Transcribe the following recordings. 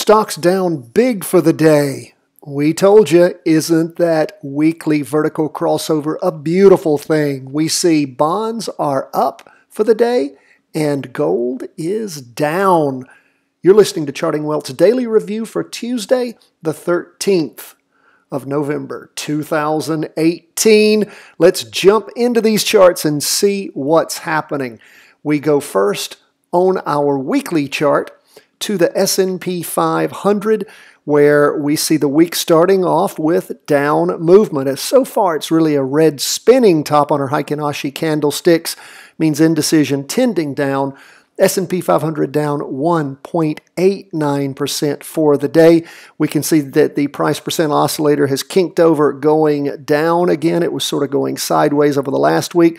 Stocks down big for the day. We told you, isn't that weekly vertical crossover a beautiful thing? We see bonds are up for the day and gold is down. You're listening to Charting Wealth's daily review for Tuesday, the 13th of November, 2018. Let's jump into these charts and see what's happening. We go first on our weekly chart to the S&P 500, where we see the week starting off with down movement. As so far, it's really a red spinning top on our Heikin Ashi candlesticks, means indecision tending down. S&P 500 down 1.89% for the day. We can see that the price percent oscillator has kinked over, going down again. It was sort of going sideways over the last week.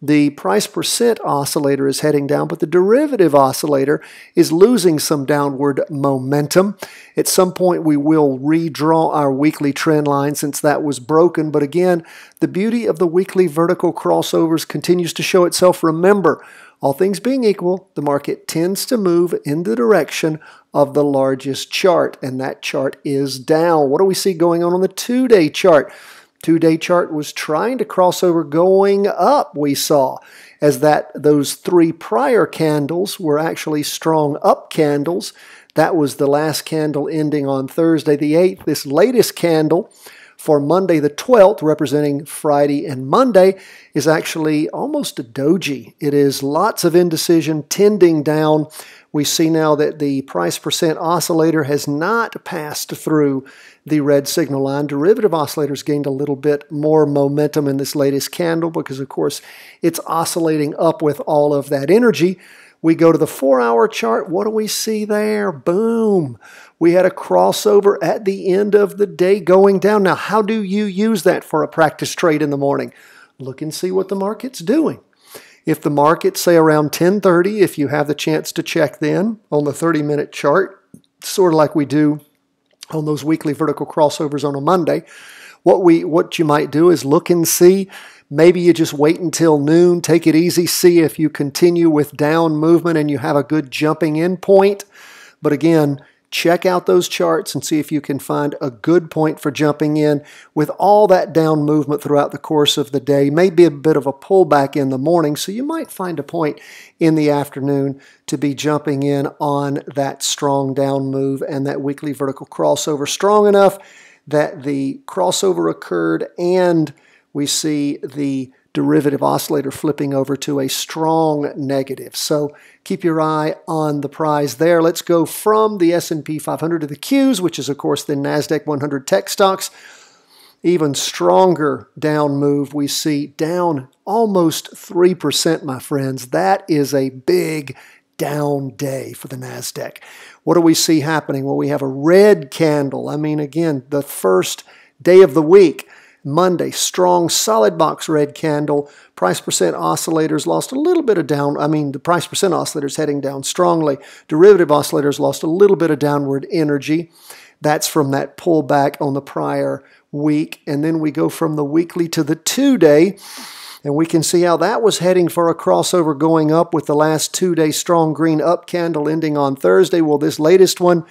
The price percent oscillator is heading down, but the derivative oscillator is losing some downward momentum. At some point, we will redraw our weekly trend line since that was broken. But again, the beauty of the weekly vertical crossovers continues to show itself. Remember, all things being equal, the market tends to move in the direction of the largest chart, and that chart is down. What do we see going on the two-day chart? Two-day chart was trying to cross over going up, we saw, as those three prior candles were actually strong up candles. That was the last candle ending on Thursday the 8th. This latest candle for Monday the 12th, representing Friday and Monday, is actually almost a doji. It is lots of indecision tending down. We see now that the price percent oscillator has not passed through the red signal line. Derivative oscillators gained a little bit more momentum in this latest candle because, of course, it's oscillating up with all of that energy. We go to the 4-hour chart. What do we see there? Boom. We had a crossover at the end of the day going down. Now, how do you use that for a practice trade in the morning? Look and see what the market's doing. If the market, say around 10:30, if you have the chance to check then on the 30-minute chart, sort of like we do on those weekly vertical crossovers on a Monday, what you might do is look and see. Maybe you just wait until noon, take it easy, see if you continue with down movement and you have a good jumping in point. But again, check out those charts and see if you can find a good point for jumping in with all that down movement throughout the course of the day. Maybe a bit of a pullback in the morning, so you might find a point in the afternoon to be jumping in on that strong down move and that weekly vertical crossover strong enough that the crossover occurred and we see the derivative oscillator flipping over to a strong negative. So keep your eye on the prize there. Let's go from the S&P 500 to the Qs, which is, of course, the NASDAQ 100 tech stocks. Even stronger down move. We see down almost 3%, my friends. That is a big down day for the NASDAQ. What do we see happening? Well, we have a red candle. I mean, again, the first day of the week. Monday, strong solid box red candle. Price percent oscillators lost a little bit of the price percent oscillators heading down strongly. Derivative oscillators lost a little bit of downward energy. That's from that pullback on the prior week. And then we go from the weekly to the two-day, and we can see how that was heading for a crossover going up with the last two-day strong green up candle ending on Thursday. Well, this latest one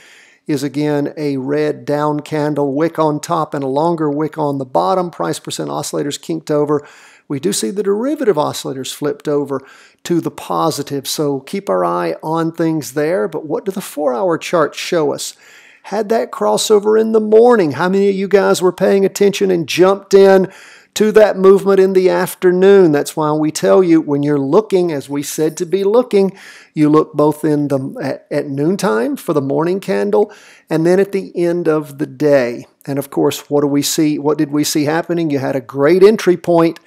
is again a red down candle, wick on top and a longer wick on the bottom. Price percent oscillators kinked over. We do see the derivative oscillators flipped over to the positive, so keep our eye on things there. But what do the 4-hour charts show us? Had that crossover in the morning. How many of you guys were paying attention and jumped in to that movement in the afternoon? That's why we tell you when you're looking, as we said to be looking, you look both at noontime for the morning candle and then at the end of the day. And of course, what do we see? What did we see happening? You had a great entry point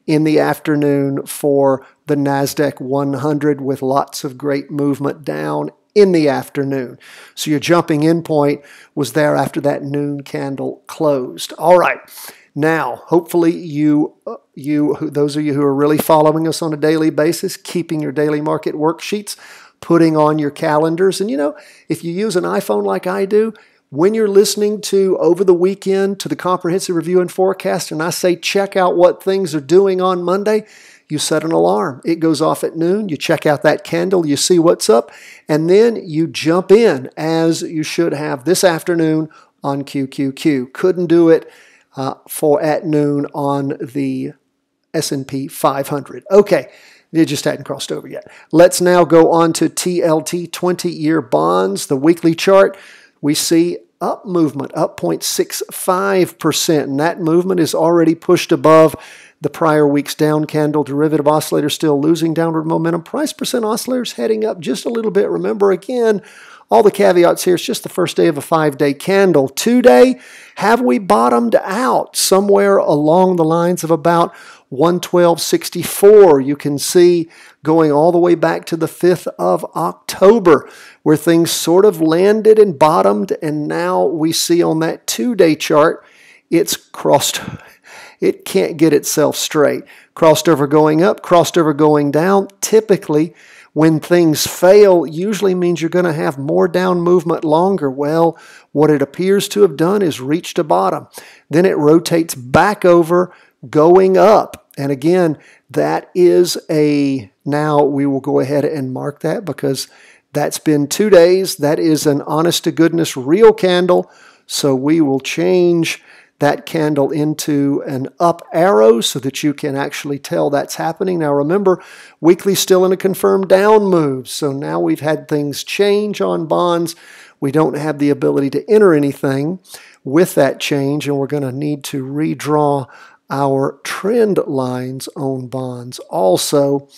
in the afternoon for the NASDAQ 100 with lots of great movement down in the afternoon. So your jumping in point was there after that noon candle closed. All right. Now, hopefully those of you who are really following us on a daily basis, keeping your daily market worksheets, putting on your calendars. And if you use an iPhone like I do, when you're listening to over the weekend to the comprehensive review and forecast, and I say check out what things are doing on Monday, you set an alarm. It goes off at noon. You check out that candle. You see what's up. And then you jump in, as you should have this afternoon on QQQ. Couldn't do it for at noon on the S&P 500. Okay, it just hadn't crossed over yet. Let's now go on to TLT 20-year bonds. The weekly chart, we see up movement, up 0.65%, and that movement is already pushed above the prior week's down candle. Derivative oscillator still losing downward momentum. Price percent oscillators heading up just a little bit. Remember, again, all the caveats here, it's just the first day of a 5-day candle. 2-day, have we bottomed out somewhere along the lines of about 112.64? You can see going all the way back to the 5th of October, where things sort of landed and bottomed, and now we see on that 2-day chart, it's crossed. It can't get itself straight. Crossed over going up, crossed over going down. Typically, when things fail, usually means you're going to have more down movement longer. Well, what it appears to have done is reached a bottom. Then it rotates back over, going up. And again, that is now we will go ahead and mark that because that's been 2 days. That is an honest to goodness real candle. So we will change that candle into an up arrow so that you can actually tell that's happening. Now remember, weekly still in a confirmed down move. So now we've had things change on bonds. We don't have the ability to enter anything with that change, and we're going to need to redraw our trend lines on bonds also.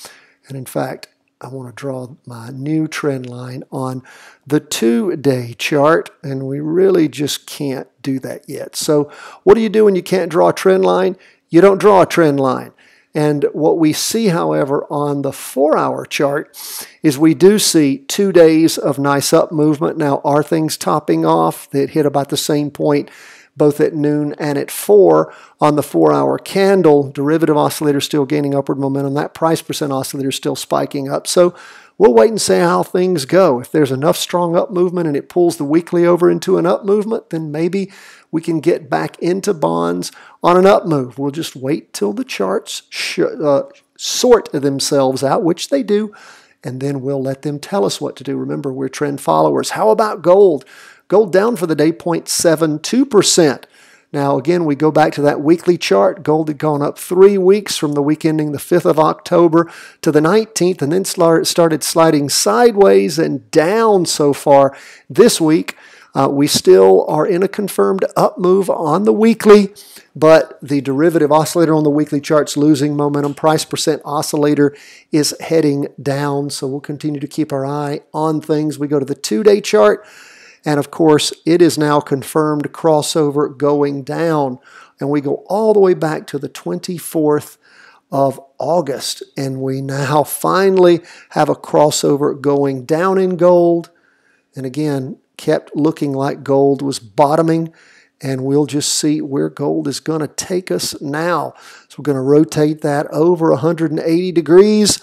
And in fact, I want to draw my new trend line on the 2-day chart, and we really just can't do that yet. So what do you do when you can't draw a trend line? You don't draw a trend line. And what we see, however, on the 4-hour chart is we do see 2 days of nice up movement. Now, are things topping off? That hit about the same point both at noon and at 4 on the 4-hour candle. Derivative oscillator still gaining upward momentum. That price percent oscillator is still spiking up. So we'll wait and see how things go. If there's enough strong up movement and it pulls the weekly over into an up movement, then maybe we can get back into bonds on an up move. We'll just wait till the charts sort themselves out, which they do, and then we'll let them tell us what to do. Remember, we're trend followers. How about gold? Gold down for the day 0.72%. Now, again, we go back to that weekly chart. Gold had gone up 3 weeks from the week ending the 5th of October to the 19th, and then started sliding sideways and down so far this week. We still are in a confirmed up move on the weekly, but the derivative oscillator on the weekly chart's losing momentum. Price percent oscillator is heading down, so we'll continue to keep our eye on things. We go to the 2-day chart. And of course, it is now confirmed crossover going down. And we go all the way back to the 24th of August. And we now finally have a crossover going down in gold. And again, kept looking like gold was bottoming. And we'll just see where gold is going to take us now. So we're going to rotate that over 180 degrees.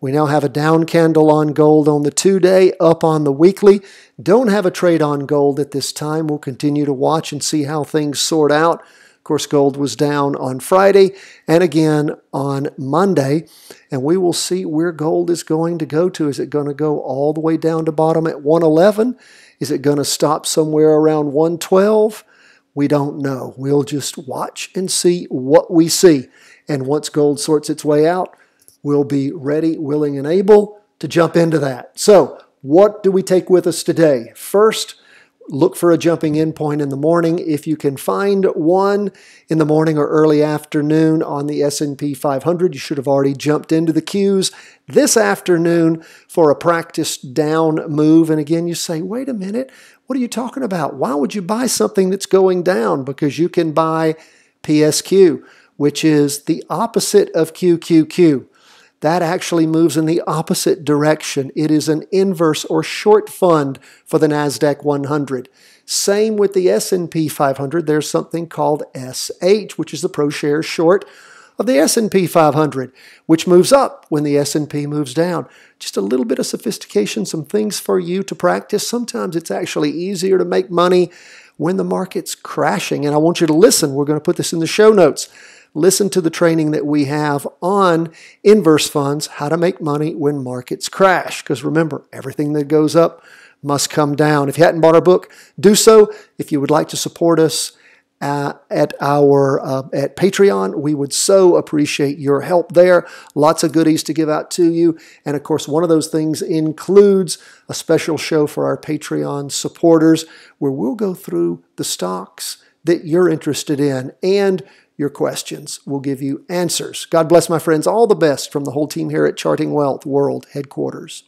We now have a down candle on gold on the 2-day, up on the weekly. Don't have a trade on gold at this time. We'll continue to watch and see how things sort out. Of course, gold was down on Friday and again on Monday. And we will see where gold is going to go to. Is it going to go all the way down to bottom at 111? Is it going to stop somewhere around 112? We don't know. We'll just watch and see what we see. And once gold sorts its way out, we'll be ready, willing, and able to jump into that. So what do we take with us today? First, look for a jumping in point in the morning. If you can find one in the morning or early afternoon on the S&P 500, you should have already jumped into the cues this afternoon for a practiced down move. And again, you say, wait a minute, what are you talking about? Why would you buy something that's going down? Because you can buy PSQ, which is the opposite of QQQ. That actually moves in the opposite direction. It is an inverse or short fund for the NASDAQ 100. Same with the S&P 500. There's something called SH, which is the ProShares short of the S&P 500, which moves up when the S&P moves down. Just a little bit of sophistication, some things for you to practice. Sometimes it's actually easier to make money when the market's crashing. And I want you to listen. We're going to put this in the show notes. listen to the training that we have on inverse funds, how to make money when markets crash. Because remember, everything that goes up must come down. If you hadn't bought our book, do so. If you would like to support us at Patreon, we would so appreciate your help there. Lots of goodies to give out to you. And of course, one of those things includes a special show for our Patreon supporters where we'll go through the stocks that you're interested in and your questions. We'll give you answers. God bless, my friends. All the best from the whole team here at Charting Wealth World Headquarters.